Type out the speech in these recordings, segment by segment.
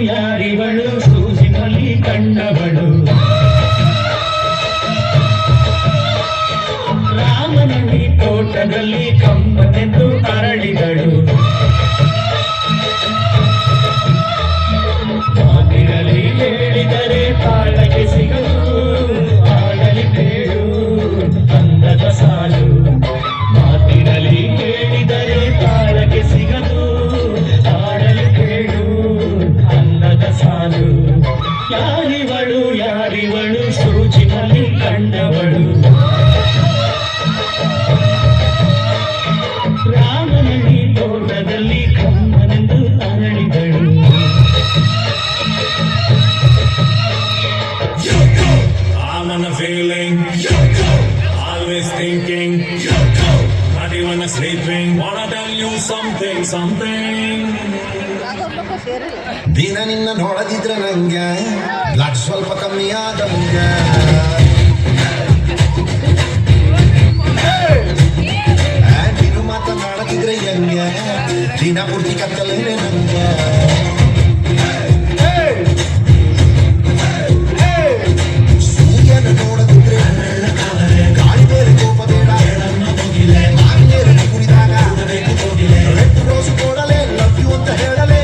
ಯಾರಿವಳು ಸೂಜಿನಲ್ಲಿ ಕಂಡವಳು ರಾಮನಲ್ಲಿ ತೋಟದಲ್ಲಿ ಕಂಬನೆಂದು ಅರಳಿದಳು ಮಾತಿರಲಿ ಹೇಳಿದರೆ ತಾಳಕ್ಕೆ ಸಿಗಲು ಆಡಲಿ ಬೇಡು ಅಂದದ ಸಾಲು ಮಾತಿರಲಿ ಹೇಳಿದರೆ ತಾಳಕ್ಕೆ ಸಿಗಲು ಆಡಲಿ ಬೇಡು ಅಂದದ ಸಾಲು ಯಾರಿವಳು ಸೂಜಿನಲ್ಲಿ ಕಂಡವಳು ರಾಮನಲ್ಲಿ ತೋಟದಲ್ಲಿ ಕಂಬನೆಂದು ಅರಳಿದಳು I'm on a feeling, always thinking, not even sleeping. Wanna tell you something. ದಿನ ನಿನ್ನ ನೋಡದಿದ್ರೆ ನಂಗೆ ಬ್ಲಡ್ ಸ್ವಲ್ಪ ಕಮ್ಮಿ ಆದಂಗೆ ನೀನು ಮಾತನಾಡದಿದ್ರೆ ಹೆಂಗೆ ದಿನ ಪೂರ್ತಿ ಕತ್ತಲೇನೆ ನಂಗೆ ಸೂರ್ಯನ ನೋಡದಿದ್ರೆ ಗಾಳಿ ಬೇರೆ ಕೋಪ ಬೇಡ ಮಾವಿನೇರನ್ನು ಕುಡಿದಾಗ ರೆಡ್ ರೋಸ್ ಕೊಡಲೇ ಲವ್ ಯು ಅಂತ ಹೇಳಲೇ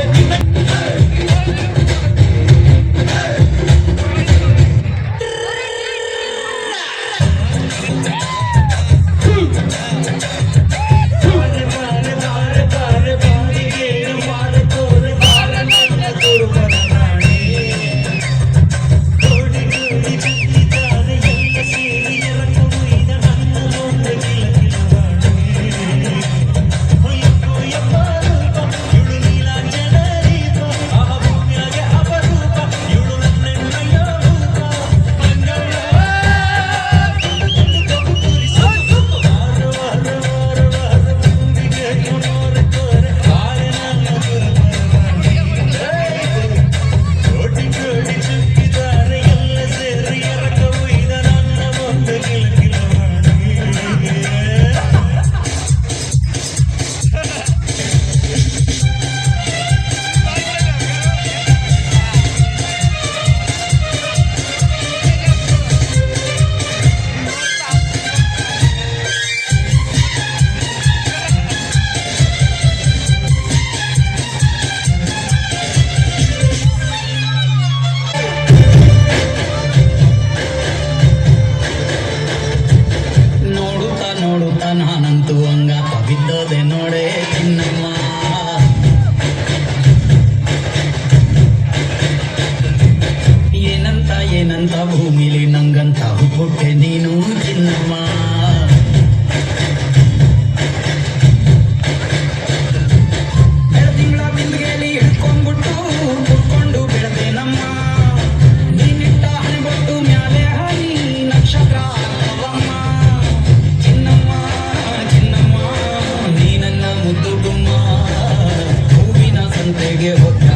ನಾನಂತೂ ಹಂಗ ಬಿದ್ದೋದೆ ನೋಡೆ ಚಿನ್ನಮ್ಮ ಏನಂತ ಭೂಮಿಲಿ ನಂಗಂತ ಹುಟ್ಟೆ ನೀನು ಚಿನ್ನಮ್ಮ ತಿಂಗಳ ಬಿಂದಿಗೆಯಲ್ಲಿ ಹಿಡ್ಕೊಂಡ್ಬಿಟ್ಟು ಕುಟ್ಕೊಂಡು ಬೆಳೆದೆ ನಮ್ಮ ನೀನಿಟ್ಟ ಹಣಿಬೊಟ್ಟು ಮ್ಯಾಲೆ ಹನಿ ನಕ್ಷತ್ರ ಮುದ್ದು ಗುಮ್ಮ ಹೂವಿನ ಸಂತೆಗೆ ಹೋದ